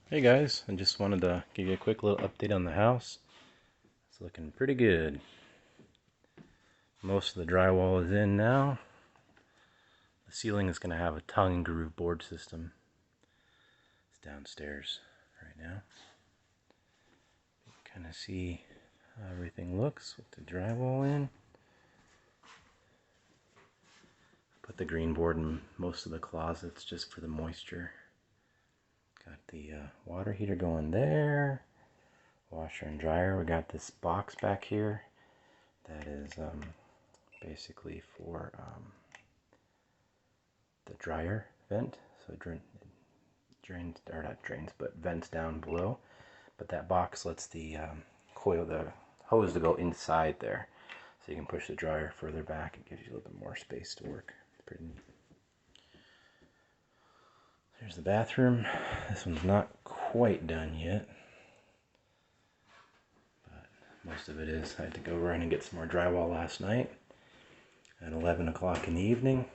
Hey guys, I just wanted to give you a quick little update on the house. It's looking pretty good. Most of the drywall is in now. The ceiling is going to have a tongue and groove board system. It's downstairs right now. You can kind of see how everything looks with the drywall in. Put the green board in most of the closets just for the moisture. Got the water heater going there. Washer and dryer. We got this box back here that is basically for the dryer vent, so it drains, or not drains, but vents down below. But that box lets the the hose to go inside there, so you can push the dryer further back. It gives you a little bit more space to work. It's pretty neat. There's the bathroom. This one's not quite done yet, but most of it is. I had to go run and get some more drywall last night at 11 o'clock in the evening.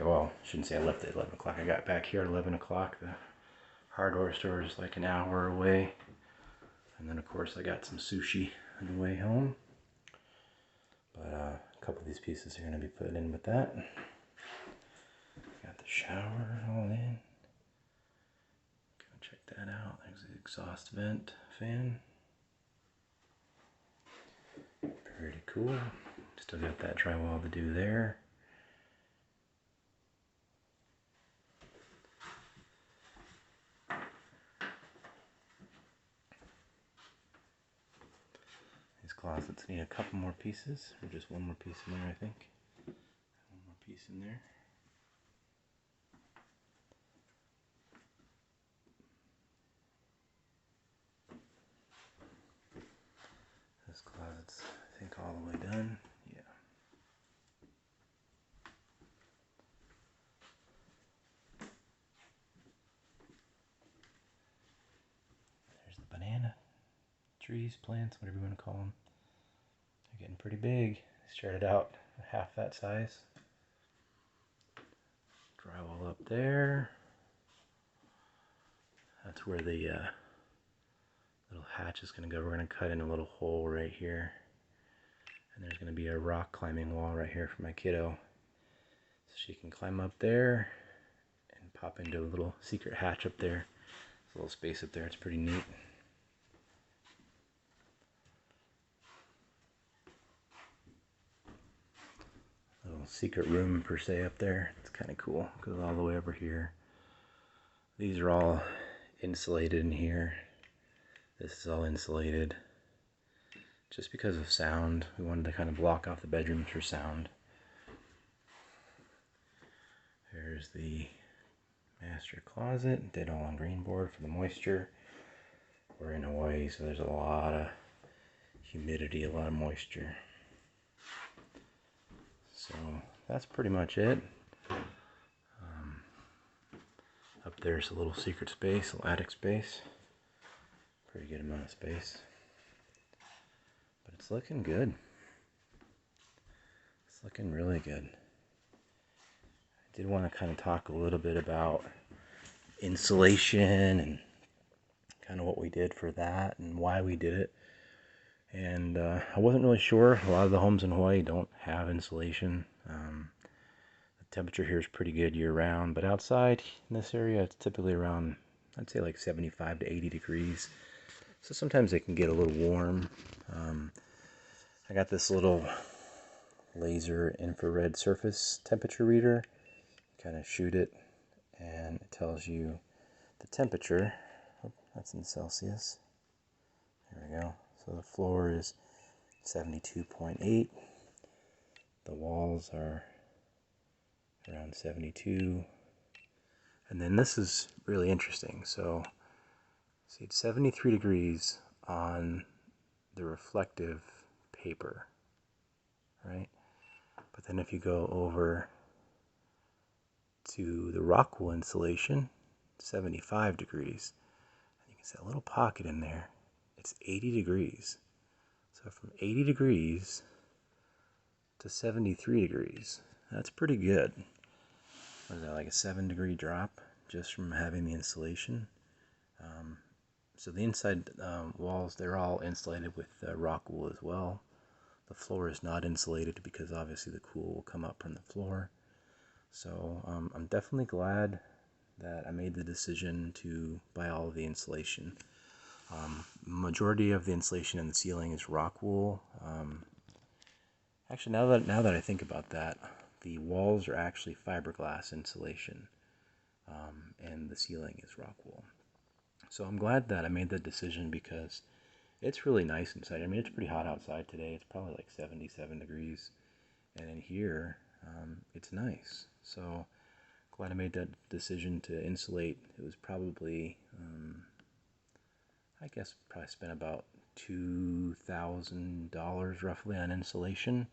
Well, I shouldn't say I left at 11 o'clock. I got back here at 11 o'clock. The hardware store is like an hour away. And then, of course, I got some sushi on the way home. But a couple of these pieces are going to be put in with that. Got the shower all in. Go check that out. There's the exhaust vent fan. Pretty cool. Still got that drywall to do there. These closets need a couple more pieces, or just one more piece in there, I think. One more piece in there. This closet's, I think, all the way done. Yeah. There's the banana trees, plants, whatever you want to call them. They're getting pretty big. They started out half that size. Drywall up there. That's where the little hatch is going to go. We're going to cut in a little hole right here. And there's going to be a rock climbing wall right here for my kiddo. So she can climb up there and pop into a little secret hatch up there. There's a little space up there. It's pretty neat. Little secret room per se up there. It's kind of cool. Goes all the way over here. These are all insulated in here. This is all insulated. Just because of sound, we wanted to kind of block off the bedrooms for sound. There's the master closet. Did all on green board for the moisture. We're in Hawaii, so there's a lot of humidity, a lot of moisture. So that's pretty much it. Up there's a little secret space, a little attic space. Pretty good amount of space. But it's looking good. It's looking really good. I did want to kind of talk a little bit about insulation and kind of what we did for that and why we did it. And I wasn't really sure. A lot of the homes in Hawaii don't have insulation. The temperature here is pretty good year-round, but outside in this area it's typically around, I'd say, like 75 to 80 degrees. So sometimes it can get a little warm. I got this little laser infrared surface temperature reader. You kind of shoot it and it tells you the temperature. Oh, that's in Celsius. There we go. So the floor is 72.8. The walls are around 72. And then this is really interesting. So see, it's 73 degrees on the reflective paper, right? But then if you go over to the rock wool insulation, 75 degrees. And you can see a little pocket in there. It's 80 degrees. So from 80 degrees to 73 degrees. That's pretty good. Was that like a 7-degree drop? just from having the insulation. So the inside walls, they're all insulated with rock wool as well. The floor is not insulated because obviously the cool will come up from the floor. So I'm definitely glad that I made the decision to buy all of the insulation. Majority of the insulation in the ceiling is rock wool. Actually, now that I think about that, the walls are actually fiberglass insulation, and the ceiling is rock wool. So I'm glad that I made that decision because it's really nice inside. I mean, it's pretty hot outside today. It's probably like 77 degrees, and in here, it's nice. So glad I made that decision to insulate. It was probably, I guess, probably spent about $2,000 roughly on insulation,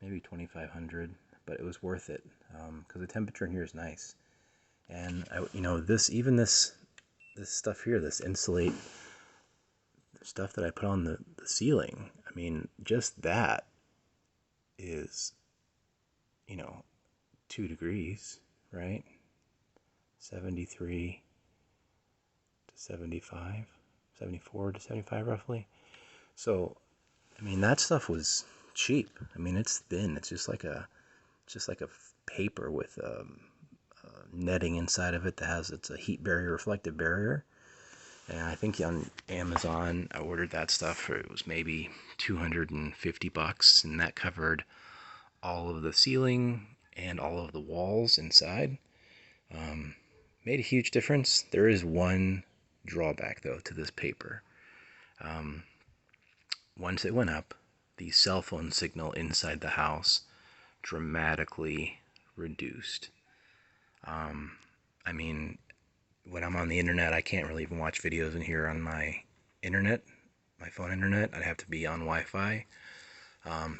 maybe $2,500, but it was worth it because the temperature in here is nice. And this stuff here, this insulate stuff that I put on the ceiling, I mean, just that is, 2 degrees, right? 73 to 75, 74 to 75 roughly. So, I mean, that stuff was cheap. I mean, it's thin. It's just like a paper with netting inside of it it's a heat barrier, reflective barrier. And I think on Amazon, I ordered that stuff for, it was maybe $250, and that covered all of the ceiling and all of the walls inside. Made a huge difference. There is one drawback, though, to this paper. Once it went up, the cell phone signal inside the house dramatically reduced. I mean, when I'm on the internet, I can't really even watch videos in here on my internet, my phone internet. I'd have to be on Wi-Fi.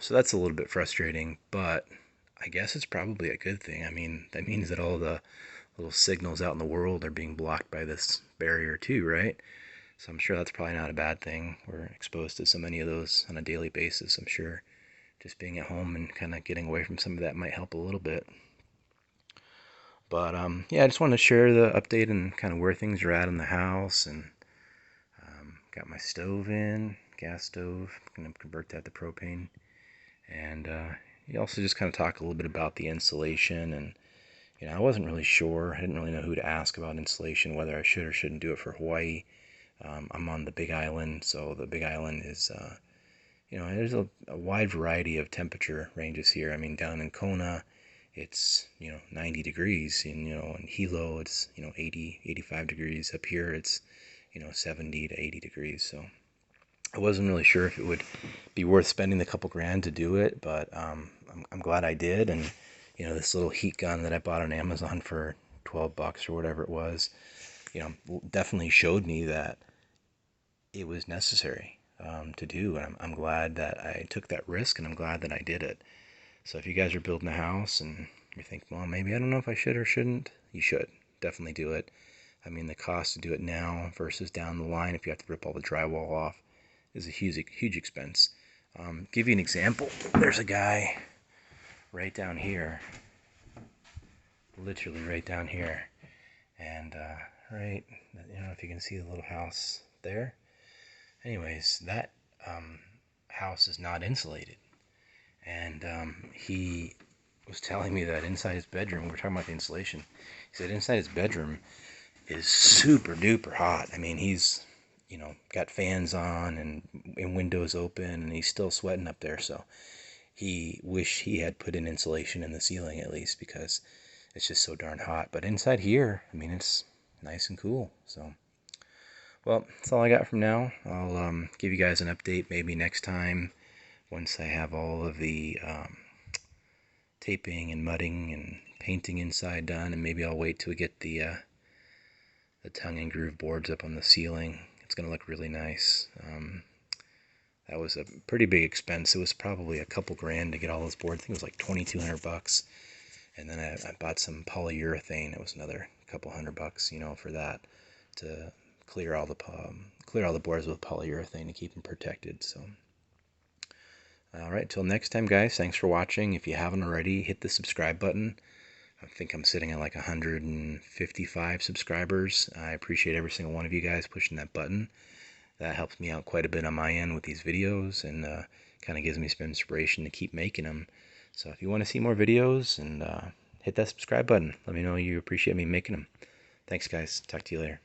So that's a little bit frustrating, but I guess it's probably a good thing. I mean, that means that all the little signals out in the world are being blocked by this barrier too, right? So I'm sure that's probably not a bad thing. We're exposed to so many of those on a daily basis. I'm sure just being at home and kind of getting away from some of that might help a little bit. But yeah, I just wanted to share the update and kind of where things are at in the house, and got my stove in, gas stove. I'm going to convert that to propane. And you also just kind of talk a little bit about the insulation. And I wasn't really sure. I didn't really know who to ask about insulation, whether I should or shouldn't do it for Hawaii. I'm on the Big Island, so the Big Island is, there's a wide variety of temperature ranges here. I mean, down in Kona, it's 90 degrees, and in Hilo it's 80, 85 degrees. Up here it's 70 to 80 degrees. So I wasn't really sure if it would be worth spending the couple grand to do it, but I'm glad I did. And this little heat gun that I bought on Amazon for $12 or whatever it was, definitely showed me that it was necessary to do. And I'm glad that I took that risk, and I'm glad that I did it. So if you guys are building a house and you think, well, maybe I don't know if I should or shouldn't, you should definitely do it. I mean, the cost to do it now versus down the line, if you have to rip all the drywall off, is a huge expense. Give you an example. There's a guy right down here, literally right down here, and right, if you can see the little house there. Anyways, that house is not insulated. And he was telling me that inside his bedroom, we were talking about the insulation, he said inside his bedroom is super duper hot. I mean, he's, got fans on and windows open, and he's still sweating up there. So he wished he had put in insulation in the ceiling at least, because it's just so darn hot. But inside here, I mean, it's nice and cool. So, well, that's all I got from now. I'll give you guys an update maybe next time, once I have all of the taping and mudding and painting inside done. And maybe I'll wait till we get the tongue and groove boards up on the ceiling. It's going to look really nice. That was a pretty big expense. It was probably a couple grand to get all those boards. I think it was like $2,200. And then I bought some polyurethane. It was another couple $100, for that, to clear all the boards with polyurethane to keep them protected. So, all right, till next time, guys. Thanks for watching. If you haven't already, hit the subscribe button. I think I'm sitting at like 155 subscribers. I appreciate every single one of you guys pushing that button. That helps me out quite a bit on my end with these videos, and kind of gives me some inspiration to keep making them. So if you want to see more videos, and hit that subscribe button. Let me know you appreciate me making them. Thanks, guys. Talk to you later.